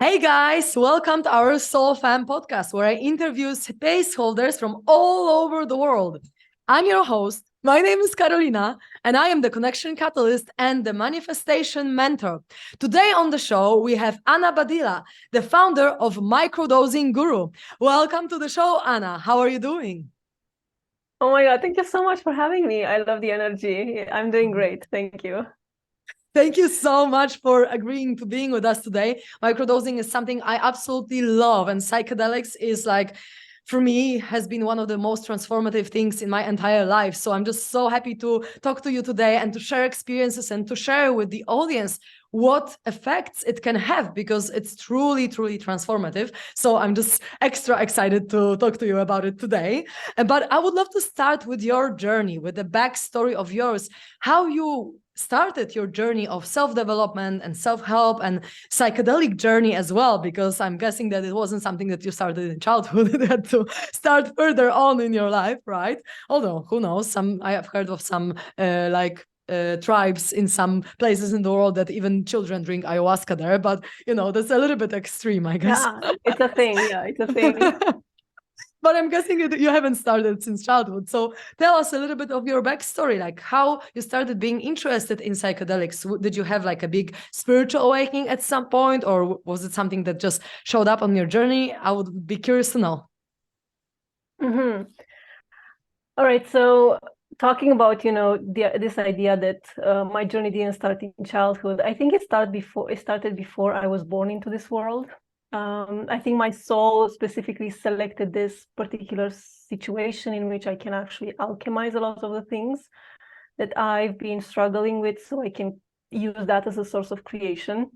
Hey guys, welcome to our SoulFam Podcast, where I interview space holders from all over the world. I'm your host. My name is Karolina, and I am the connection catalyst and the manifestation mentor. Today on the show, we have Ana Badila, the founder of Microdosing Guru. Welcome to the show, Ana. How are you doing? Oh my God, thank you so much for having me. I love the energy. I'm doing great. Thank you. Thank you so much for agreeing to being with us today. Microdosing is something I absolutely love, and psychedelics is like, for me, has been one of the most transformative things in my entire life. So I'm just so happy to talk to you today and to share experiences and to share with the audience what effects it can have, because it's truly, truly transformative. So I'm just extra excited to talk to you about it today. But I would love to start with your journey, with the backstory of yours, how you started your journey of self-development and self-help and psychedelic journey as well, because I'm guessing that it wasn't something that you started in childhood. It had to start further on in your life, right? Although who knows, I have heard of some tribes in some places in the world that even children drink ayahuasca there, but that's a little bit extreme, I guess. Yeah, it's a thing. Yeah, it's a thing. But I'm guessing you haven't started since childhood. So tell us a little bit of your backstory, like how you started being interested in psychedelics. Did you have like a big spiritual awakening at some point, or was it something that just showed up on your journey? I would be curious to know. Mm-hmm. All right. So talking about, this idea that my journey didn't start in childhood, I think it started before I was born into this world. I think my soul specifically selected this particular situation in which I can actually alchemize a lot of the things that I've been struggling with, so I can use that as a source of creation.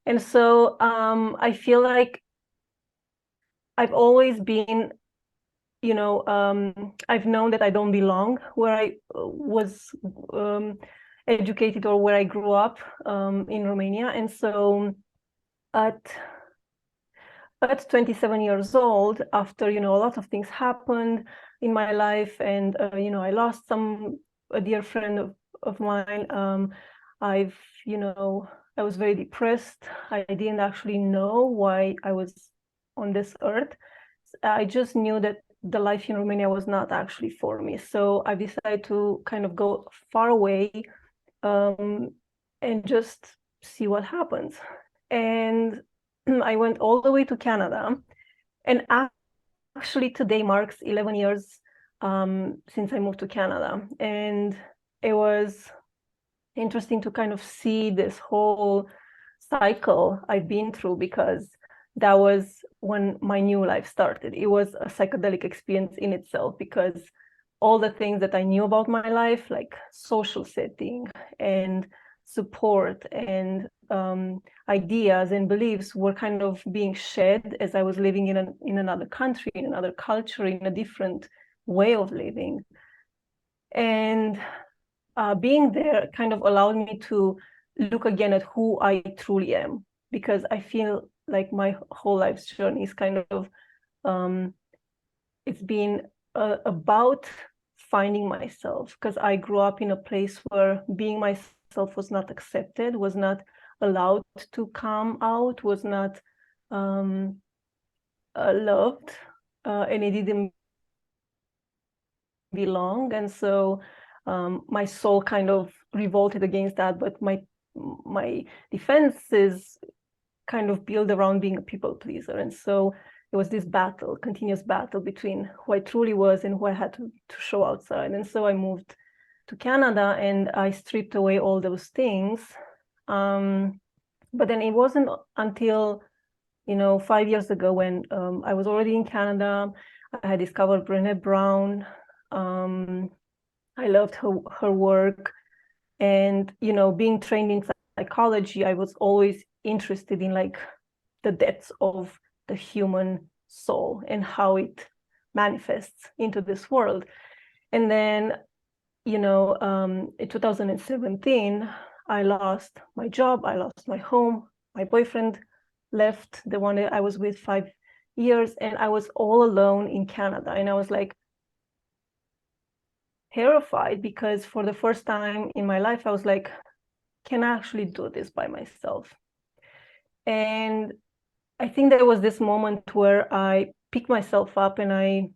And so I feel like I've always been, I've known that I don't belong where I was educated or where I grew up in Romania. And so at 27 years old, after, a lot of things happened in my life, and, I lost a dear friend of mine. I've, I was very depressed. I didn't actually know why I was on this earth. I just knew that the life in Romania was not actually for me. So I decided to kind of go far away and just see what happens. And I went all the way to Canada. And actually today marks 11 years since I moved to Canada. And it was interesting to kind of see this whole cycle I've been through, because that was when my new life started. It was a psychedelic experience in itself, because all the things that I knew about my life, like social setting and support and ideas and beliefs, were kind of being shed as I was living in another country, in another culture, in a different way of living. And being there kind of allowed me to look again at who I truly am, because I feel like my whole life's journey is kind of it's been about finding myself, because I grew up in a place where being myself was not accepted, was not allowed to come out, was not loved, and it didn't belong. And so my soul kind of revolted against that, but my defenses kind of built around being a people pleaser. And so it was this continuous battle between who I truly was and who I had to show outside. And so I moved to Canada and I stripped away all those things. But then it wasn't until 5 years ago, when I was already in Canada, I had discovered Brené Brown. I loved her work, and being trained in psychology, I was always interested in like the depths of the human soul and how it manifests into this world. And then in 2017, I lost my job, I lost my home, my boyfriend left, the one that I was with 5 years, and I was all alone in Canada. And I was like terrified, because for the first time in my life, I was like, can I actually do this by myself? And I think there was this moment where I picked myself up and I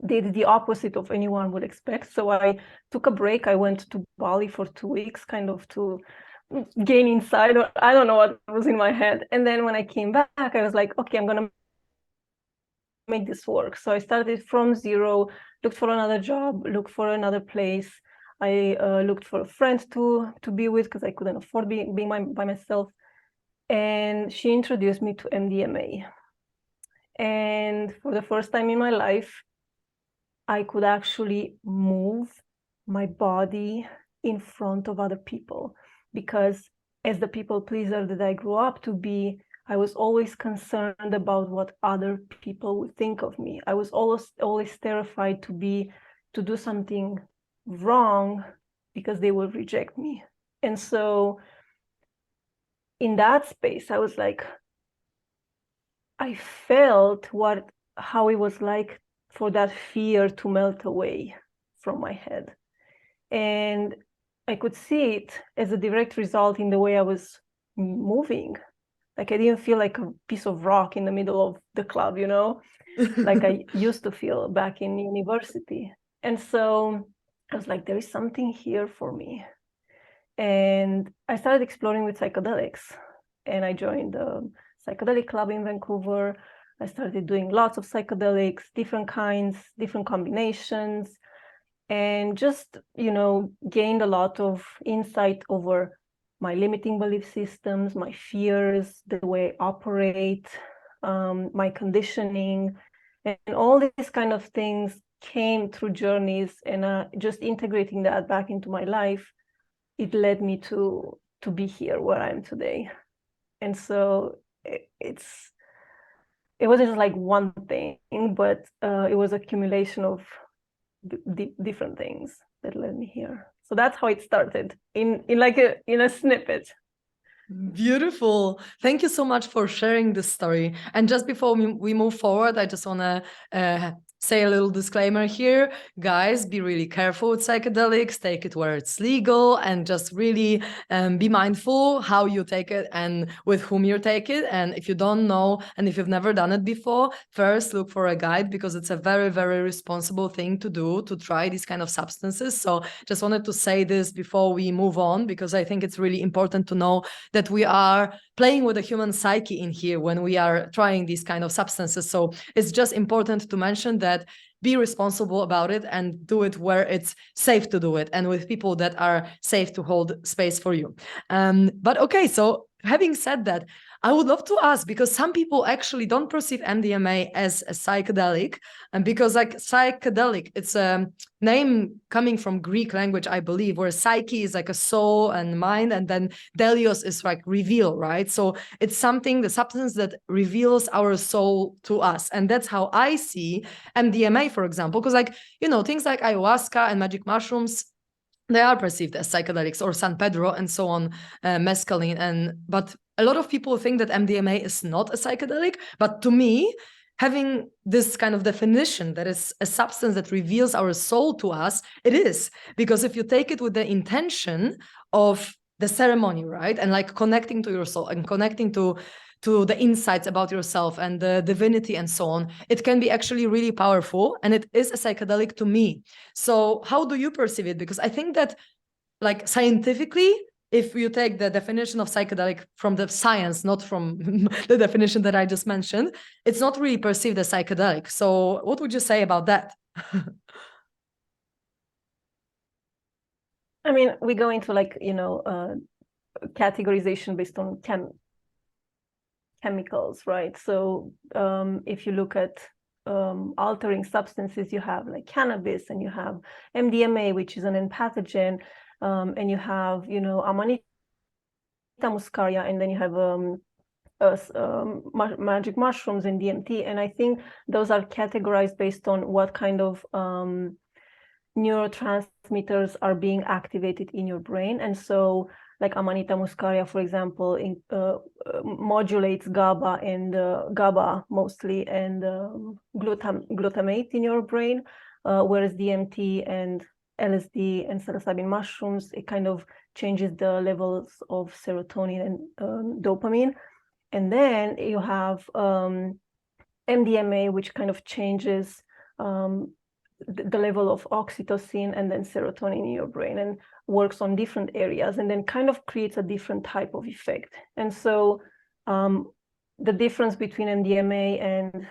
did the opposite of anyone would expect. So I took a break. I went to Bali for 2 weeks, kind of to gain insight, or I don't know what was in my head. And then when I came back, I was like, okay, I'm gonna make this work. So I started from zero, looked for another job, looked for another place. I looked for a friend to be with because I couldn't afford being by myself. And she introduced me to MDMA. And for the first time in my life, I could actually move my body in front of other people, because as the people pleaser that I grew up to be, I was always concerned about what other people would think of me. I was always terrified to do something wrong because they would reject me. And so in that space, I was like, I felt how it was like for that fear to melt away from my head. And I could see it as a direct result in the way I was moving. Like I didn't feel like a piece of rock in the middle of the club, like I used to feel back in university. And so I was like, there is something here for me. And I started exploring with psychedelics. And I joined the psychedelic club in Vancouver. I started doing lots of psychedelics, different kinds, different combinations, and just, gained a lot of insight over my limiting belief systems, my fears, the way I operate, my conditioning, and all these kind of things came through journeys. And just integrating that back into my life, it led me to be here where I am today. And so it wasn't just like one thing, but it was accumulation of different things that led me here. So that's how it started in a snippet. Beautiful. Thank you so much for sharing this story. And just before we move forward, I just want to say a little disclaimer here. Guys, be really careful with psychedelics. Take it where it's legal, and just really be mindful how you take it and with whom you take it. And if you don't know, and if you've never done it before, first look for a guide, because it's a very, very responsible thing to do, to try these kind of substances. So just wanted to say this before we move on, because I think it's really important to know that we are playing with the human psyche in here when we are trying these kind of substances. So it's just important to mention that be responsible about it and do it where it's safe to do it, and with people that are safe to hold space for you. But okay, so having said that, I would love to ask, because some people actually don't perceive MDMA as a psychedelic, and because like psychedelic, it's a name coming from Greek language, I believe, where psyche is like a soul and mind, and then delios is like reveal, right? So it's something, the substance that reveals our soul to us. And that's how I see MDMA, for example, because like, things like ayahuasca and magic mushrooms, they are perceived as psychedelics, or San Pedro and so on, mescaline. But a lot of people think that MDMA is not a psychedelic. But to me, having this kind of definition that is a substance that reveals our soul to us, it is. Because if you take it with the intention of the ceremony, right, and like connecting to your soul and connecting to the insights about yourself and the divinity and so on, it can be actually really powerful, and it is a psychedelic to me. So how do you perceive it? Because I think that, like, scientifically, if you take the definition of psychedelic from the science, not from the definition that I just mentioned, it's not really perceived as psychedelic. So what would you say about that? I mean, we go into categorization based on chemicals, right? So if you look at altering substances, you have like cannabis, and you have MDMA, which is an empathogen, and you have, Amanita muscaria, and then you have magic mushrooms and DMT. And I think those are categorized based on what kind of neurotransmitters are being activated in your brain. And so like Amanita muscaria, for example, modulates GABA and GABA mostly, and glutamate in your brain, whereas DMT and LSD and psilocybin mushrooms, it kind of changes the levels of serotonin and dopamine. And then you have MDMA, which kind of changes the level of oxytocin and then serotonin in your brain and works on different areas and then kind of creates a different type of effect. And so the difference between MDMA and,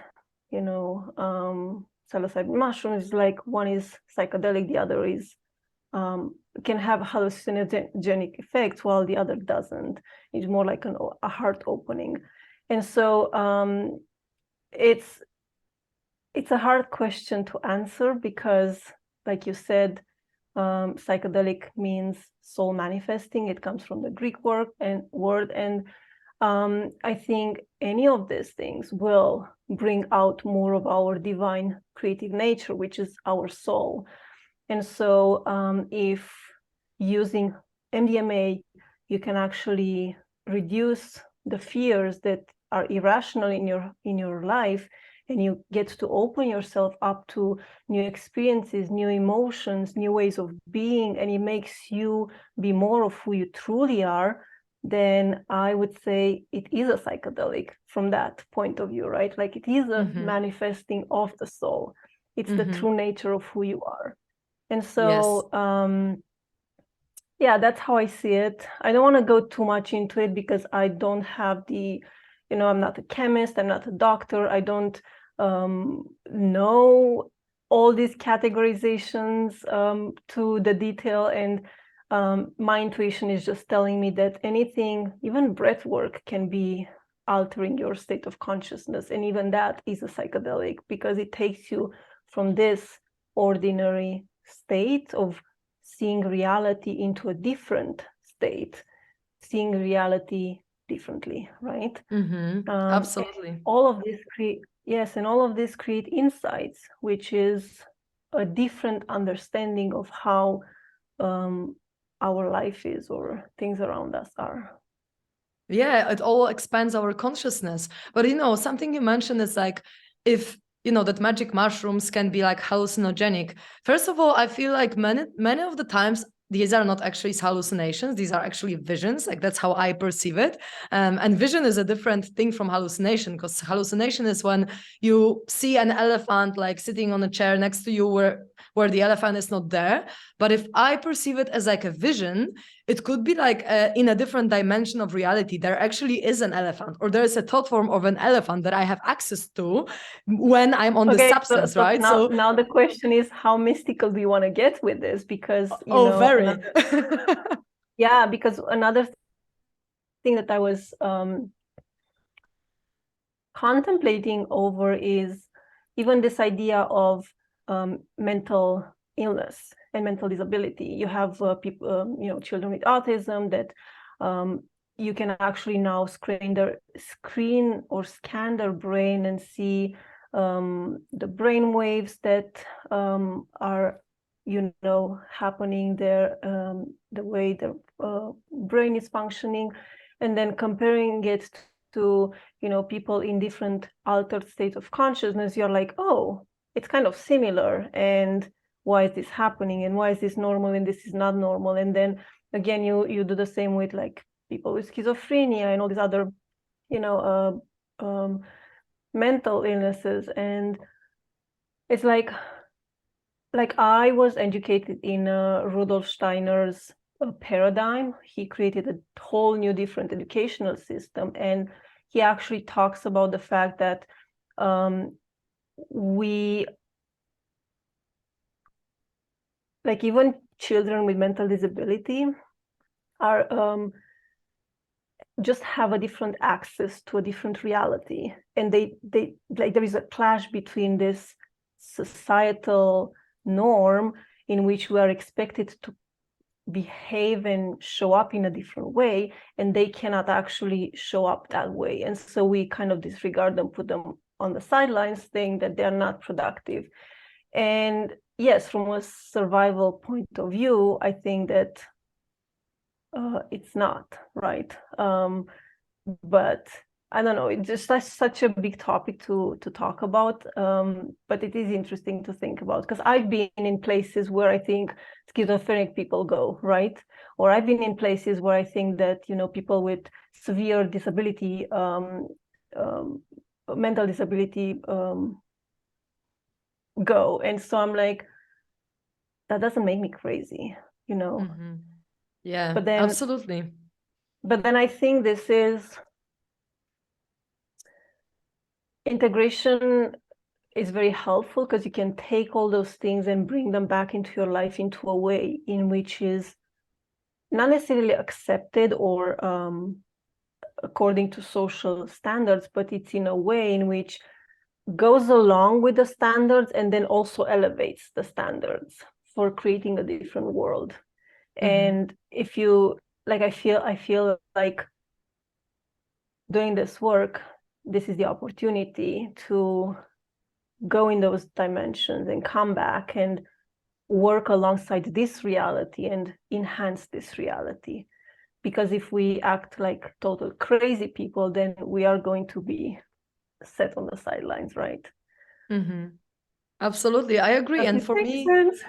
psilocybin mushrooms is like one is psychedelic, the other is can have hallucinogenic effects while the other doesn't. It's more like a heart opening. And so it's a hard question to answer because, like you said, psychedelic means soul manifesting. It comes from the Greek word, and I think any of these things will bring out more of our divine creative nature, which is our soul. And so if using MDMA, you can actually reduce the fears that are irrational in your life, and you get to open yourself up to new experiences, new emotions, new ways of being, and it makes you be more of who you truly are, then I would say it is a psychedelic from that point of view, right? Like it is a manifesting of the soul. It's the true nature of who you are. And so, yeah, that's how I see it. I don't want to go too much into it because I don't have I'm not a chemist, I'm not a doctor, I don't know all these categorizations to the detail, and my intuition is just telling me that anything, even breath work, can be altering your state of consciousness, and even that is a psychedelic because it takes you from this ordinary state of seeing reality into a different state, seeing reality differently, right? Absolutely. All of this create insights, which is a different understanding of how our life is or things around us are. Yeah, it all expands our consciousness. But something you mentioned is like, if that magic mushrooms can be like hallucinogenic. First of all, I feel like many of the times these are not actually hallucinations. These are actually visions. Like that's how I perceive it. And vision is a different thing from hallucination, because hallucination is when you see an elephant like sitting on a chair next to you where the elephant is not there. But if I perceive it as like a vision, it could be like in a different dimension of reality. There actually is an elephant, or there is a thought form of an elephant that I have access to when I'm on the substance, so right? Now the question is, how mystical do you want to get with this? Because very. Because another thing that I was contemplating over is even this idea of mental illness and mental disability. You have people, children with autism that you can actually now screen or scan their brain and see the brain waves that are happening there, the way the brain is functioning, and then comparing it to people in different altered states of consciousness. You're like, oh, it's kind of similar, and why is this happening, and why is this normal and this is not normal? And then again, you do the same with like people with schizophrenia and all these other mental illnesses. And it's like I was educated in Rudolf Steiner's paradigm. He created a whole new different educational system, and he actually talks about the fact that we, like, even children with mental disability are just have a different access to a different reality, and they like, there is a clash between this societal norm in which we are expected to behave and show up in a different way, and they cannot actually show up that way, and so we kind of disregard them, put them on the sidelines, saying that they're not productive. And yes, from a survival point of view, I think that it's not right, but I don't know, it's just such a big topic to talk about, but it is interesting to think about, because I've been in places where I think schizophrenic people go, right? Or I've been in places where I think that, people with severe disability, mental disability, go. And so I'm like, that doesn't make me crazy, Yeah, But then, absolutely. But then I think this is integration is very helpful, because you can take all those things and bring them back into your life into a way in which is not necessarily accepted or according to social standards, but it's in a way in which goes along with the standards and then also elevates the standards for creating a different world. And if you like, I feel like doing this work, this is the opportunity to go in those dimensions and come back and work alongside this reality and enhance this reality. Because if we act like total crazy people, then we are going to be set on the sidelines, right? Absolutely, I agree. Does And it for make me, sense?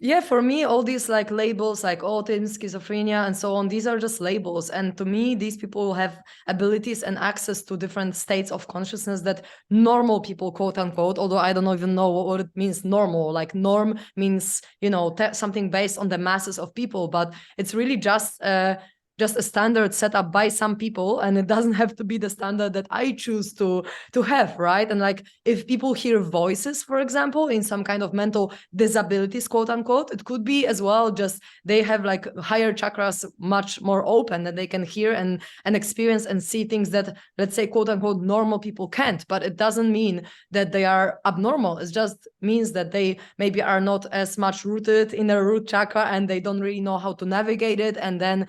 yeah, for me, all these like labels like autism, schizophrenia, and so on, these are just labels. And to me, these people have abilities and access to different states of consciousness that normal people, quote unquote, although I don't even know what it means normal. Like norm means, something based on the masses of people, but it's really just a standard set up by some people, and it doesn't have to be the standard that I choose to have, right? And like if people hear voices, for example, in some kind of mental disabilities, quote unquote, it could be as well just they have like higher chakras much more open, that they can hear and experience and see things that, let's say, quote unquote, normal people can't. But it doesn't mean that they are abnormal. It just means that they maybe are not as much rooted in their root chakra, and they don't really know how to navigate it. And then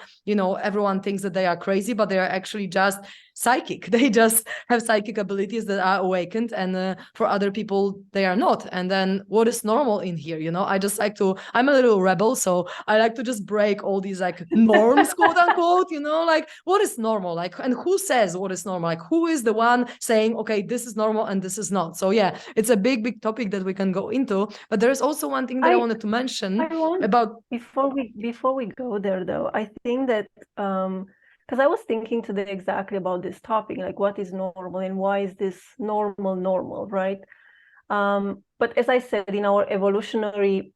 everyone thinks that they are crazy, but they are actually just psychic. They just have psychic abilities that are awakened, and for other people they are not. And then what is normal in here? I'm a little rebel, so I like to just break all these like norms, quote unquote, like what is normal, like, and who says what is normal, like who is the one saying, okay, this is normal and this is not. So yeah, it's a big topic that we can go into. But there's also one thing that I wanted to mention about before we go there, though, I think that because I was thinking today exactly about this topic, like what is normal and why is this normal, right? But as I said, in our evolutionary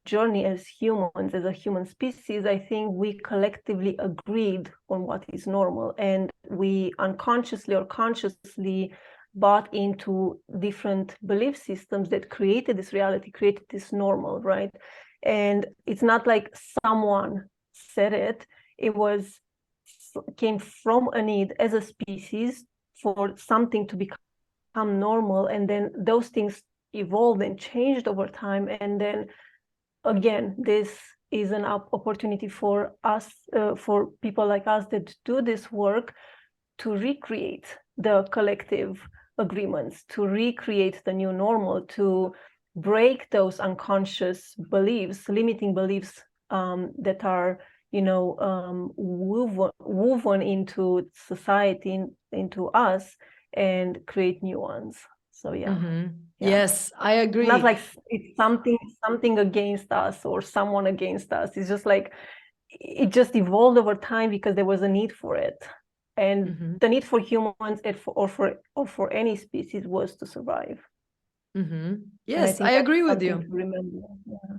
journey as humans, as a human species, I think we collectively agreed on what is normal, and we unconsciously or consciously bought into different belief systems that created this reality, created this normal, right? And it's not like someone said it, came from a need as a species for something to become normal, and then those things evolved and changed over time. And then again, this is an opportunity for us, for people like us that do this work, to recreate the collective agreements, to recreate the new normal, to break those unconscious beliefs, limiting beliefs that are woven into society, into us, and create new ones. So yeah. Yes, I agree. Not like it's something against us or someone against us. It's just like it just evolved over time because there was a need for it, and the need for humans or for any species was to survive. Yes, I agree with you. Remember. Yeah.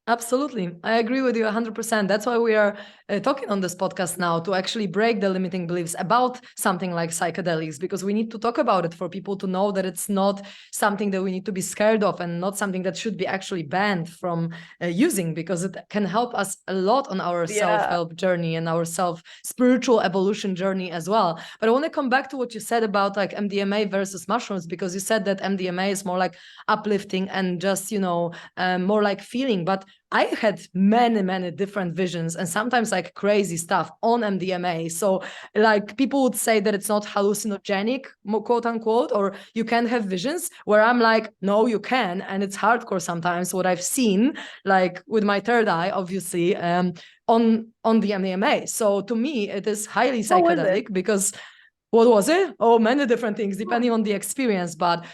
Absolutely. I agree with you 100%. That's why we are talking on this podcast now, to actually break the limiting beliefs about something like psychedelics, because we need to talk about it for people to know that it's not something that we need to be scared of, and not something that should be actually banned from using, because it can help us a lot on our self-help journey and our spiritual evolution journey as well. But I want to come back to what you said about like MDMA versus mushrooms, because you said that MDMA is more like uplifting and just, more like feeling. But I had many different visions, and sometimes like crazy stuff on MDMA. So like people would say that it's not hallucinogenic, quote unquote, or you can have visions, where I'm like, no, you can. And it's hardcore sometimes what I've seen, like with my third eye, obviously, on the MDMA. So to me, it is highly psychedelic because What was it? Oh, many different things, depending on the experience. But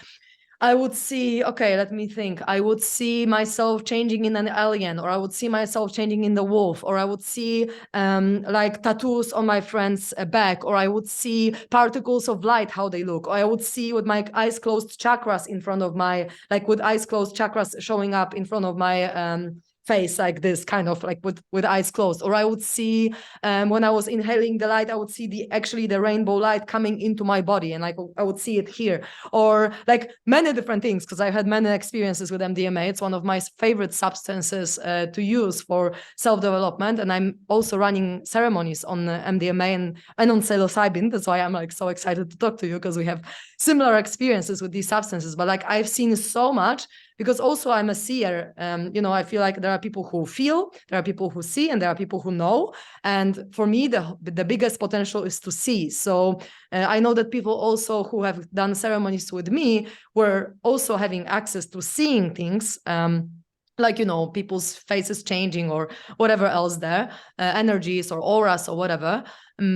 I would see, okay, let me think. I would see myself changing in an alien, or I would see myself changing in the wolf, or I would see like tattoos on my friend's back, or I would see particles of light, how they look, or I would see with my eyes closed chakras in front of my, like with eyes closed chakras showing up in front of my face, like this, kind of like with eyes closed. Or I would see when I was inhaling the light, I would see the rainbow light coming into my body, and like I would see it here. Or like many different things, because I've had many experiences with MDMA. It's one of my favorite substances to use for self-development, and I'm also running ceremonies on MDMA and on psilocybin. That's why I'm like so excited to talk to you, because we have similar experiences with these substances. But like I've seen so much, because also I'm a seer. I feel like there are people who feel, there are people who see, and there are people who know. And for me, the biggest potential is to see. So I know that people also who have done ceremonies with me were also having access to seeing things. Like, people's faces changing or whatever else there, energies or auras or whatever.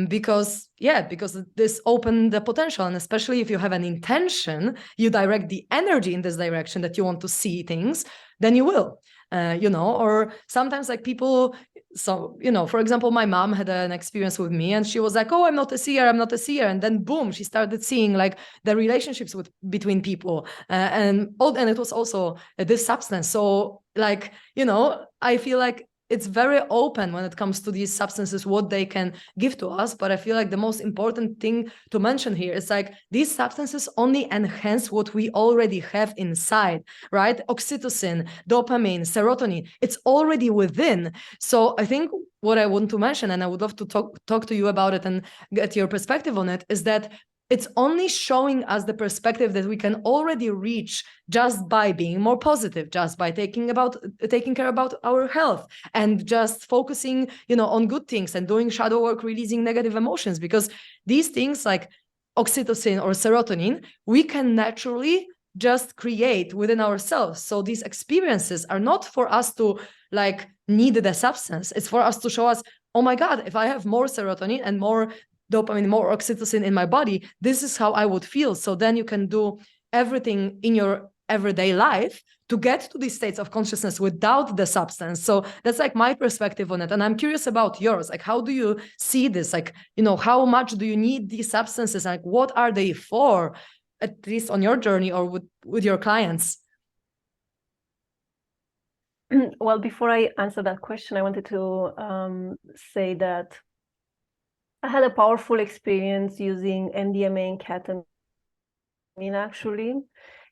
Because this opened the potential. And especially if you have an intention, you direct the energy in this direction that you want to see things, then you will. Or sometimes like people, so, for example, my mom had an experience with me, and she was like, oh, I'm not a seer. And then boom, she started seeing like the relationships between people, and it was also this substance. So like, I feel like it's very open when it comes to these substances, what they can give to us. But I feel like the most important thing to mention here is like these substances only enhance what we already have inside, right? Oxytocin, dopamine, serotonin, it's already within. So I think what I want to mention, and I would love to talk to you about it and get your perspective on it, is that it's only showing us the perspective that we can already reach just by being more positive, just by taking care about our health, and just focusing, on good things and doing shadow work, releasing negative emotions. Because these things like oxytocin or serotonin, we can naturally just create within ourselves. So these experiences are not for us to like need the substance. It's for us to show us, oh my God, if I have more serotonin and more dopamine, more oxytocin in my body, this is how I would feel. So then you can do everything in your everyday life to get to these states of consciousness without the substance. So that's like my perspective on it. And I'm curious about yours. Like, how do you see this? Like, how much do you need these substances? Like, what are they for, at least on your journey or with your clients? Well, before I answer that question, I wanted to say that I had a powerful experience using MDMA and ketamine, actually.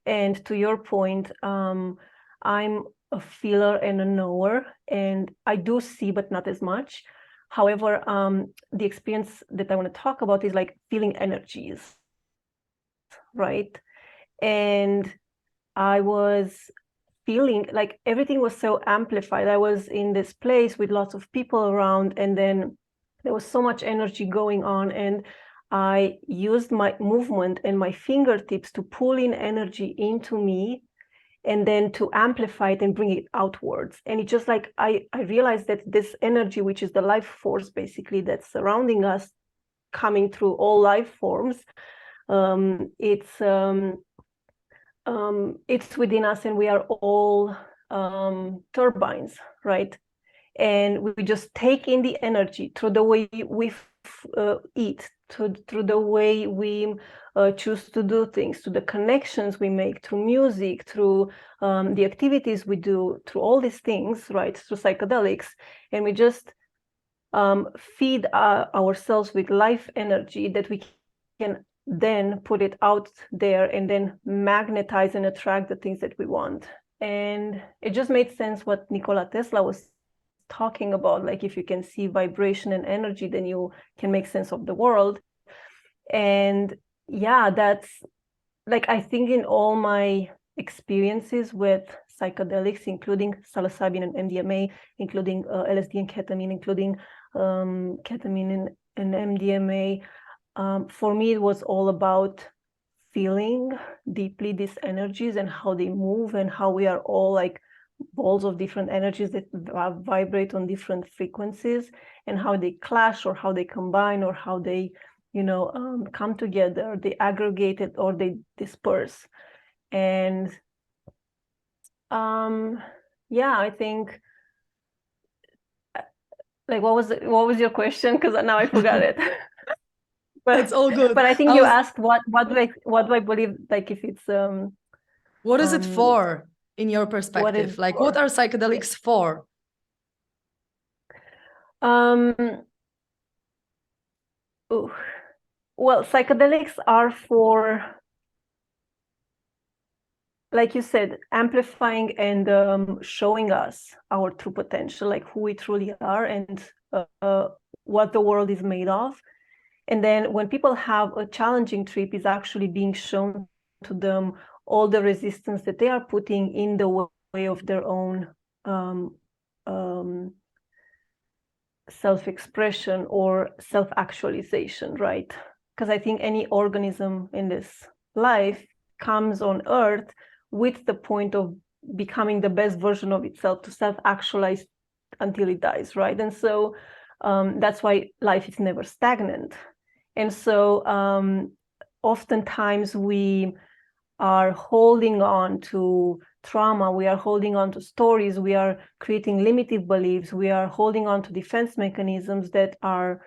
And to your point, I'm a feeler and a knower, and I do see, but not as much. However, the experience that I want to talk about is like feeling energies, right? And I was feeling like everything was so amplified. I was in this place with lots of people around, and then there was so much energy going on, and I used my movement and my fingertips to pull in energy into me and then to amplify it and bring it outwards. And it just like, I realized that this energy, which is the life force basically that's surrounding us, coming through all life forms, it's within us, and we are all turbines, right? And we just take in the energy through the way we eat, through the way we choose to do things, to the connections we make through music, through the activities we do, through all these things, right? Through psychedelics. And we just feed ourselves with life energy that we can then put it out there and then magnetize and attract the things that we want. And it just made sense what Nikola Tesla was talking about, like if you can see vibration and energy, then you can make sense of the world. And yeah, that's like, I think in all my experiences with psychedelics, including psilocybin and MDMA, including LSD and ketamine, including ketamine and MDMA, for me it was all about feeling deeply these energies and how they move, and how we are all like balls of different energies that vibrate on different frequencies, and how they clash or how they combine or how they come together, they aggregate it or they disperse. And I think, like, what was your question? Because now I forgot it. But it's all good. But I think you asked what do I believe, like, if it's what is it for in your perspective? What are psychedelics for? Well, psychedelics are for, like you said, amplifying and showing us our true potential, like who we truly are and what the world is made of. And then when people have a challenging trip, is actually being shown to them all the resistance that they are putting in the way of their own self-expression or self-actualization, right? Because I think any organism in this life comes on Earth with the point of becoming the best version of itself, to self-actualize until it dies, right? And so that's why life is never stagnant. And so oftentimes we are holding on to trauma, we are holding on to stories, we are creating limiting beliefs, we are holding on to defense mechanisms that are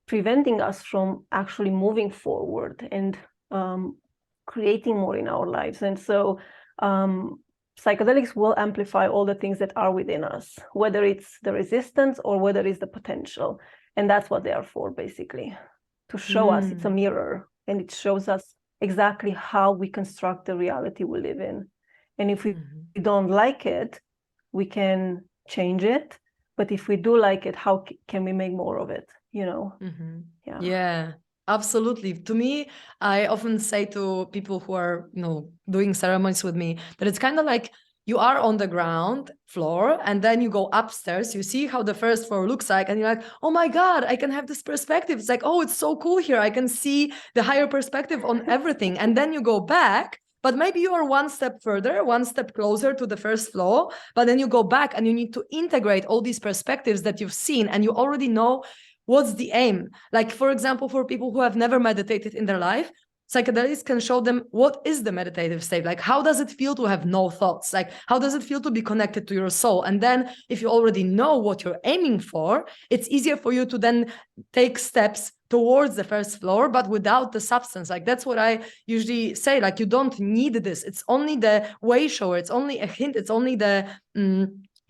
preventing us from actually moving forward and creating more in our lives. And so psychedelics will amplify all the things that are within us, whether it's the resistance or whether it's the potential. And that's what they are for, basically, to show us. It's a mirror, and it shows us exactly how we construct the reality we live in. And if we don't like it, we can change it. But if we do like it, how can we make more of it? Yeah, absolutely. To me, I often say to people who are doing ceremonies with me that it's kind of like you are on the ground floor and then you go upstairs, you see how the first floor looks like, and you're like, oh my God, I can have this perspective. It's like, oh, it's so cool here. I can see the higher perspective on everything. And then you go back, but maybe you are one step further, one step closer to the first floor, but then you go back and you need to integrate all these perspectives that you've seen, and you already know what's the aim. Like, for example, for people who have never meditated in their life, psychedelics can show them what is the meditative state. Like, how does it feel to have no thoughts? Like, how does it feel to be connected to your soul? And then if you already know what you're aiming for, it's easier for you to then take steps towards the first floor, but without the substance. Like, that's what I usually say. Like, you don't need this. It's only the way shower. It's only a hint. It's only the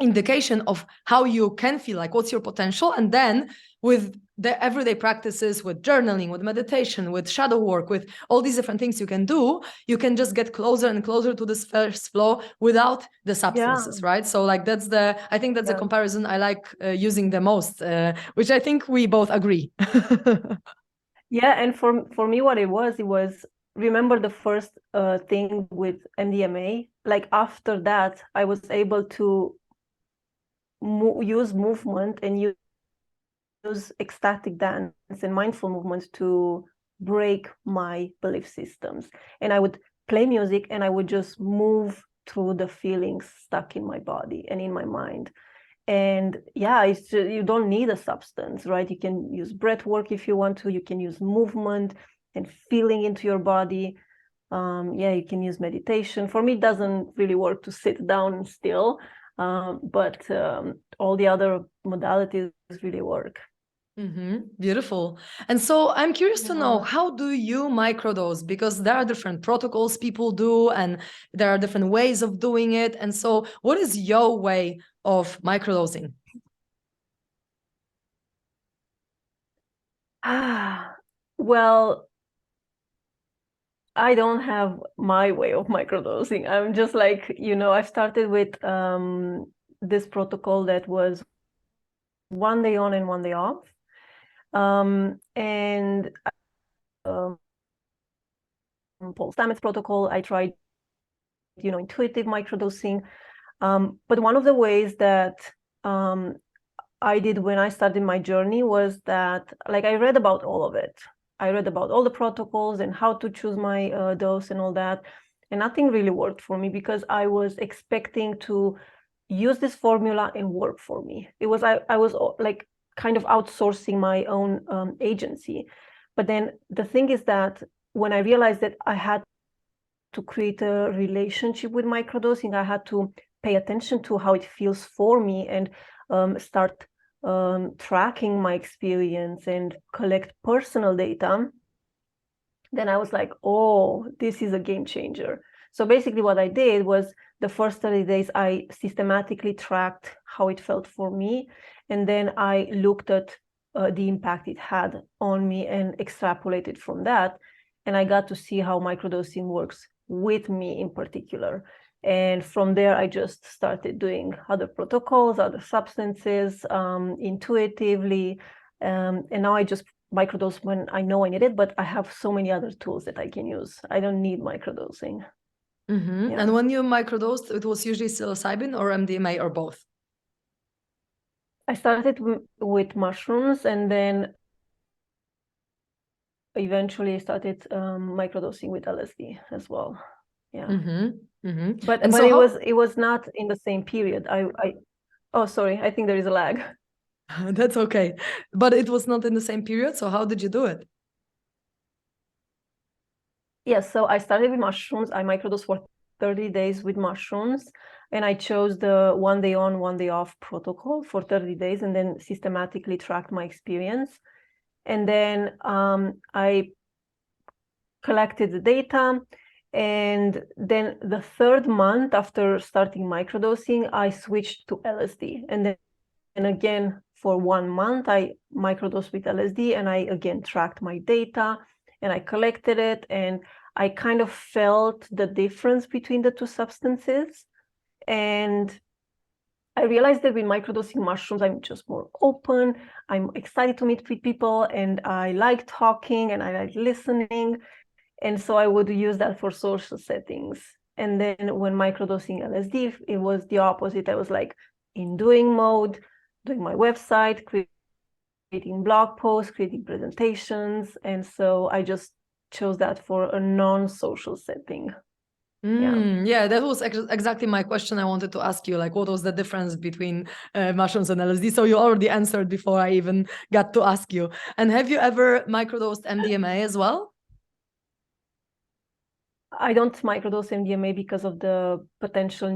indication of how you can feel, like what's your potential. And then with the everyday practices, with journaling, with meditation, with shadow work, with all these different things you can do, you can just get closer and closer to this first flow without the substances, right? So like I think that's the comparison I like using the most, which I think we both agree. Yeah, and for me, what it was, remember the first thing with MDMA? Like, after that, I was able to use movement and use ecstatic dance and mindful movements to break my belief systems. And I would play music and I would just move through the feelings stuck in my body and in my mind. And you don't need a substance, right? You can use breath work if you want to. You can use movement and feeling into your body. You can use meditation. For me, it doesn't really work to sit down still, but all the other modalities really work. Beautiful. And so I'm curious to know, how do you microdose? Because there are different protocols people do, and there are different ways of doing it. And so what is your way of microdosing? Well, I don't have my way of microdosing. I'm just like, I started with this protocol that was 1 day on and 1 day off. And Paul Stamets protocol, I tried, intuitive microdosing. But one of the ways that I did when I started my journey was that, like, I read about all of it. I read about all the protocols and how to choose my dose and all that. And nothing really worked for me because I was expecting to use this formula and work for me. I was like kind of outsourcing my own agency. But then the thing is that when I realized that I had to create a relationship with microdosing, I had to pay attention to how it feels for me and start tracking my experience and collect personal data. Then I was like, oh, this is a game changer. So basically what I did was the first 30 days, I systematically tracked how it felt for me. And then I looked at the impact it had on me and extrapolated from that. And I got to see how microdosing works with me in particular. And from there, I just started doing other protocols, other substances intuitively. And now I just microdose when I know I need it, but I have so many other tools that I can use. I don't need microdosing. Mm-hmm. Yeah. And when you microdosed, it was usually psilocybin or MDMA or both? I started with mushrooms, and then eventually I started microdosing with LSD as well. Yeah. Mm-hmm. Mm-hmm. But And but so it was not in the same period. Oh, sorry, I think there is a lag. that's okay. But it was not in the same period. So how did you do it? Yes, so I started with mushrooms. I microdosed for 30 days with mushrooms, and I chose the 1 day on, 1 day off protocol for 30 days, and then systematically tracked my experience. And then I collected the data. And then the third month after starting microdosing, I switched to LSD. And again, for 1 month, I microdosed with LSD, and I again tracked my data and I collected it. And I kind of felt the difference between the two substances. And I realized that with microdosing mushrooms, I'm just more open. I'm excited to meet with people, and I like talking and I like listening. And so I would use that for social settings. And then when microdosing LSD, it was the opposite. I was like in doing mode, doing my website, creating blog posts, creating presentations. And so I just chose that for a non-social setting. Yeah, that was exactly my question I wanted to ask you. Like, what was the difference between mushrooms and LSD? So you already answered before I even got to ask you. And have you ever microdosed MDMA as well? I don't microdose MDMA because of the potential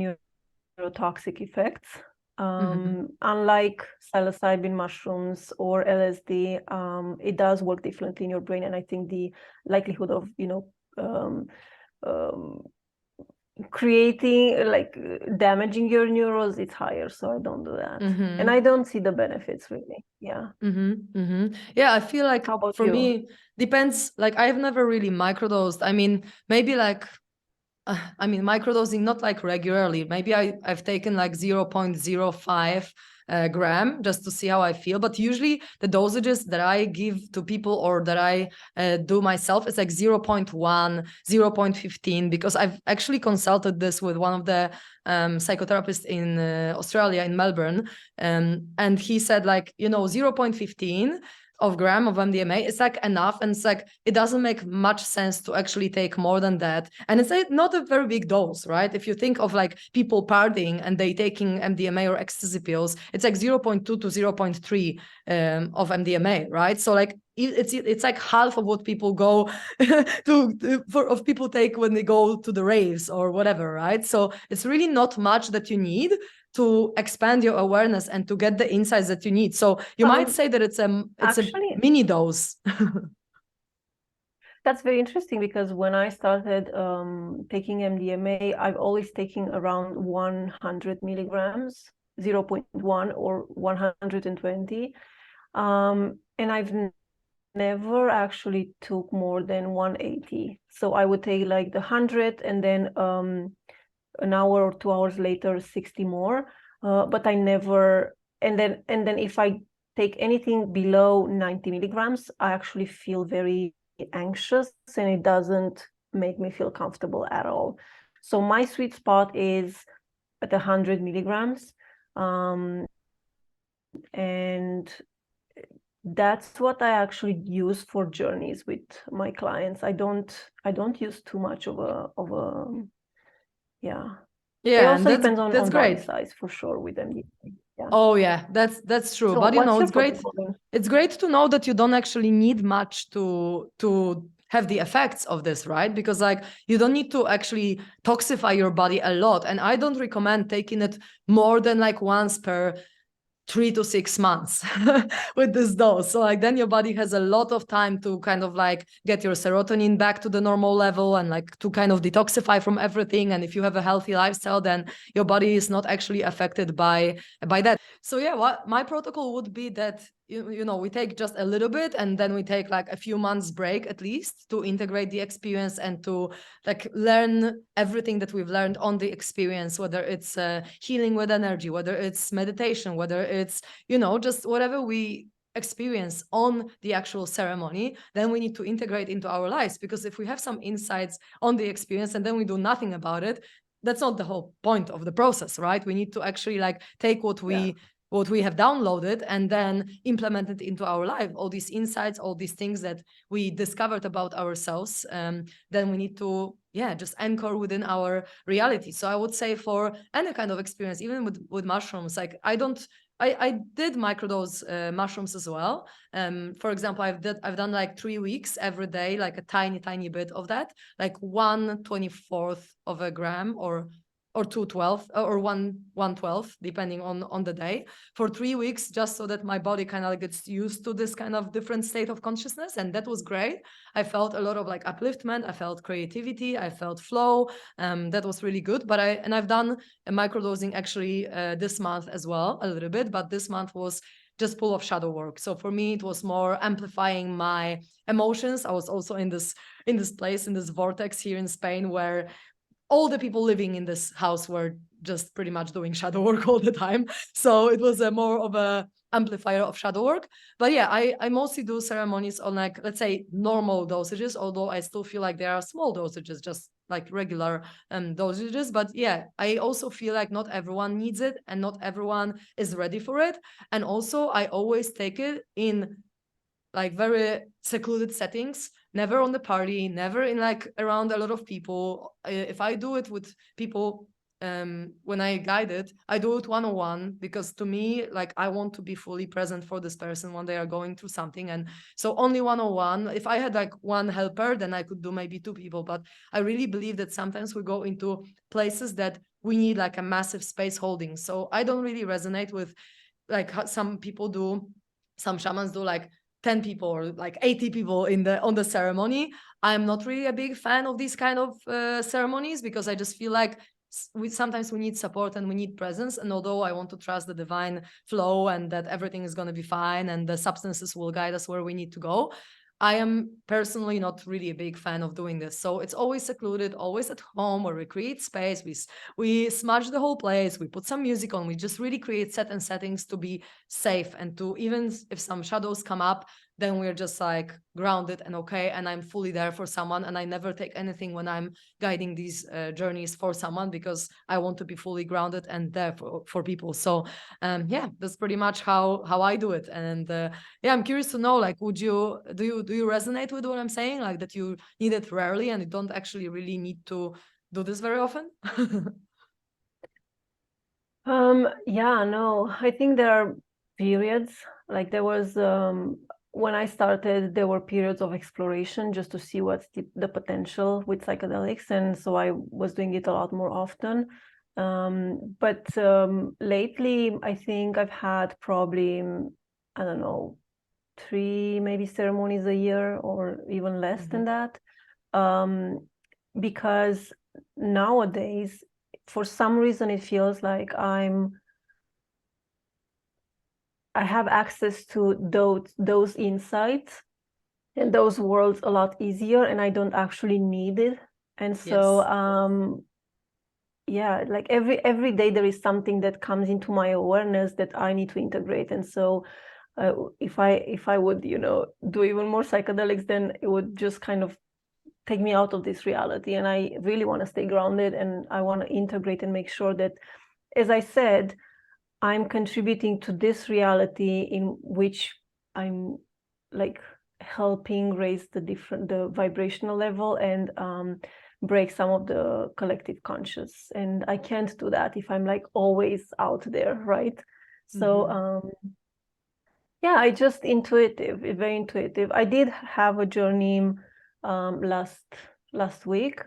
neurotoxic effects. Unlike psilocybin mushrooms or LSD, it does work differently in your brain, and I think the likelihood of creating like damaging your neurons, it's higher, so I don't do that. And I don't see the benefits really. Yeah. Yeah, I feel like for you? me depends. Like I've never really microdosed. I mean, maybe like microdosing not like regularly. Maybe I've taken like 0.05 gram just to see how I feel. But usually the dosages that I give to people or that I do myself, it's like 0.1, 0.15, because I've actually consulted this with one of the psychotherapists in Australia, in Melbourne. And he said like, 0.15 of gram of MDMA, it's like enough. And it's like, it doesn't make much sense to actually take more than that. And it's like not a very big dose, right? If you think of like people partying and they taking MDMA or ecstasy pills, it's like 0.2 to 0.3 of MDMA, right? So like, it's like half of what people go of people take when they go to the raves or whatever, right? So it's really not much that you need to expand your awareness and to get the insights that you need. So you might say that it's a mini dose. That's very interesting, because when I started taking MDMA, I've always taken around 100 milligrams, 0.1 or 120. And I've never actually took more than 180. So I would take like the 100, and then an hour or 2 hours later 60 more, but I never, and then if I take anything below 90 milligrams, I actually feel very anxious, and it doesn't make me feel comfortable at all. So my sweet spot is at 100 milligrams, and that's what I actually use for journeys with my clients. I don't use too much of a yeah. It also depends on body size, for sure, with MDMA. Yeah. Oh yeah, that's true. So But what's your it's great. protocol then? It's great to know that you don't actually need much to have the effects of this, right? Because like you don't need to actually toxify your body a lot. And I don't recommend taking it more than like once per 3 to 6 months with this dose. So like then your body has a lot of time to kind of like get your serotonin back to the normal level and like to kind of detoxify from everything. And if you have a healthy lifestyle, then your body is not actually affected by that. So yeah, what my protocol would be that we take just a little bit and then we take like a few months break at least to integrate the experience and to like learn everything that we've learned on the experience, whether it's healing with energy, whether it's meditation, whether it's just whatever we experience on the actual ceremony, then we need to integrate into our lives. Because if we have some insights on the experience and then we do nothing about it, that's not the whole point of the process, right? We need to actually like take what we have downloaded and then implement it into our life, all these insights, all these things that we discovered about ourselves. Then we need to just anchor within our reality. So I would say for any kind of experience, even with mushrooms, like I did microdose mushrooms as well. For example, I've done like 3 weeks every day, like a tiny bit of that, like 1/24 of a gram or 2/12 or 1/12, depending on the day, for 3 weeks, just so that my body kind of like gets used to this kind of different state of consciousness. And that was great. I felt a lot of like upliftment. I felt creativity. I felt flow. That was really good. But I've done a microdosing actually this month as well, a little bit. But this month was just full of shadow work. So for me, it was more amplifying my emotions. I was also in this place, in this vortex here in Spain, where all the people living in this house were just pretty much doing shadow work all the time. So it was a more of a amplifier of shadow work. But yeah, I mostly do ceremonies on like, let's say, normal dosages, although I still feel like there are small dosages, just like regular dosages. But yeah, I also feel like not everyone needs it and not everyone is ready for it. And also I always take it in like very secluded settings, never on the party, never in like around a lot of people. If I do it with people, when I guide it, I do it one-on-one, because to me, like, I want to be fully present for this person when they are going through something. And so only one-on-one. If I had like one helper, then I could do maybe 2 people. But I really believe that sometimes we go into places that we need like a massive space holding. So I don't really resonate with like some people do, some shamans do like 10 people or like 80 people on the ceremony. I'm not really a big fan of these kind of ceremonies, because I just feel like sometimes we need support and we need presence. And although I want to trust the divine flow and that everything is going to be fine and the substances will guide us where we need to go, I am personally not really a big fan of doing this. So it's always secluded, always at home, where we create space, we smudge the whole place, we put some music on, we just really create settings to be safe, and to, even if some shadows come up, then we're just like grounded and okay, and I'm fully there for someone. And I never take anything when I'm guiding these journeys for someone, because I want to be fully grounded and there for people. So yeah, that's pretty much how I do it. And yeah, I'm curious to know, like, do you resonate with what I'm saying, like that you need it rarely and you don't actually really need to do this very often? Yeah, no, I think there are periods, like there was when I started, there were periods of exploration just to see what's the potential with psychedelics, and so I was doing it a lot more often. But lately, I think I've had probably, I don't know, 3 maybe ceremonies a year, or even less than that, because nowadays, for some reason, it feels like I have access to those insights and those worlds a lot easier, and I don't actually need it. And so yeah, like every day there is something that comes into my awareness that I need to integrate. And so if I would, do even more psychedelics, then it would just kind of take me out of this reality. And I really want to stay grounded, and I want to integrate and make sure that, as I said, I'm contributing to this reality in which I'm like helping raise the vibrational level and break some of the collective conscious. And I can't do that if I'm like always out there, right? So yeah, I just very intuitive. I did have a journey last week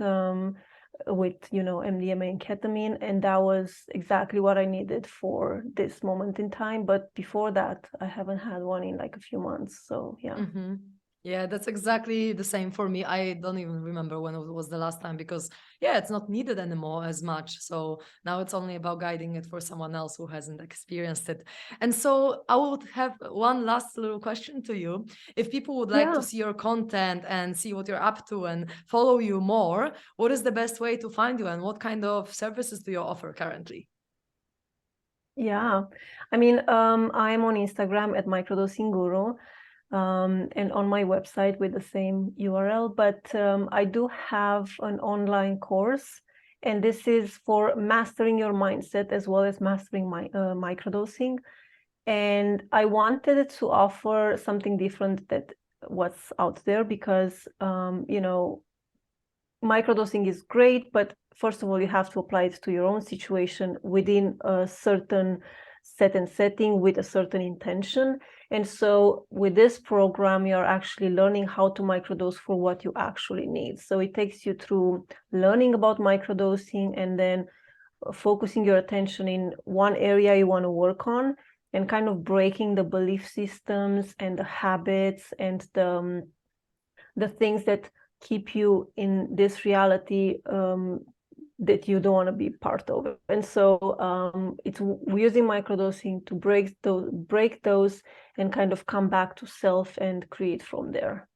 with MDMA and ketamine, and that was exactly what I needed for this moment in time. But before that, I haven't had one in like a few months. So yeah. Yeah, that's exactly the same for me. I don't even remember when it was the last time, because yeah, it's not needed anymore as much. So now it's only about guiding it for someone else who hasn't experienced it. And so I would have one last little question to you. If people would like to see your content and see what you're up to and follow you more, what is the best way to find you, and what kind of services do you offer currently? Yeah, I mean, I'm on Instagram at Microdosing Guru. And on my website with the same URL, but I do have an online course, and this is for mastering your mindset as well as mastering microdosing. And I wanted to offer something different that what's out there, because microdosing is great, but first of all, you have to apply it to your own situation within a certain set and setting with a certain intention. And so with this program, you're actually learning how to microdose for what you actually need. So it takes you through learning about microdosing and then focusing your attention in one area you want to work on, and kind of breaking the belief systems and the habits and the things that keep you in this reality that you don't want to be part of. And so it's using microdosing to break those and kind of come back to self and create from there.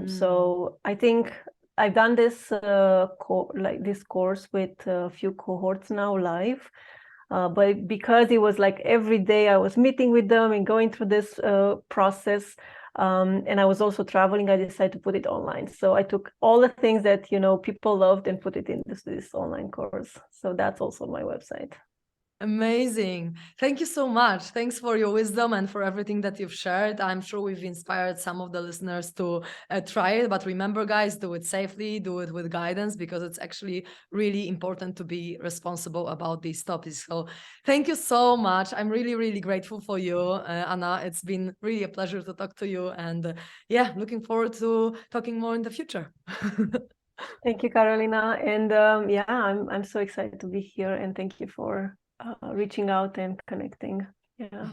So I think I've done this this course with a few cohorts now live. But because it was like every day I was meeting with them and going through this process, and I was also traveling, I decided to put it online. So I took all the things that people loved and put it in this online course. So that's also my website. Amazing. Thank you so much. Thanks for your wisdom and for everything that you've shared. I'm sure we've inspired some of the listeners to try it. But remember, guys, do it safely, do it with guidance, because it's actually really important to be responsible about these topics. So thank you so much. I'm really, really grateful for you, Ana. It's been really a pleasure to talk to you. And yeah, looking forward to talking more in the future. Thank you, Karolina. And yeah, I'm so excited to be here. And thank you for reaching out and connecting. Yeah.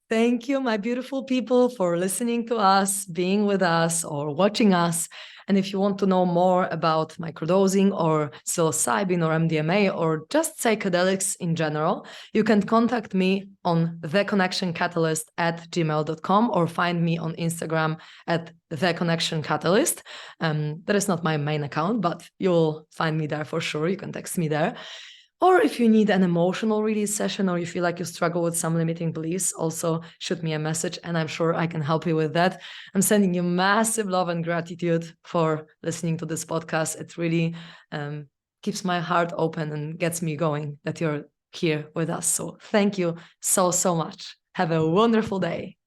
Thank you, my beautiful people, for listening to us, being with us, or watching us. And if you want to know more about microdosing or psilocybin or MDMA or just psychedelics in general, you can contact me on theconnectioncatalyst@gmail.com or find me on Instagram at theconnectioncatalyst. That is not my main account, but you'll find me there for sure. You can text me there. Or if you need an emotional release session, or you feel like you struggle with some limiting beliefs, also shoot me a message and I'm sure I can help you with that. I'm sending you massive love and gratitude for listening to this podcast. It really keeps my heart open and gets me going that you're here with us. So thank you so, so much. Have a wonderful day.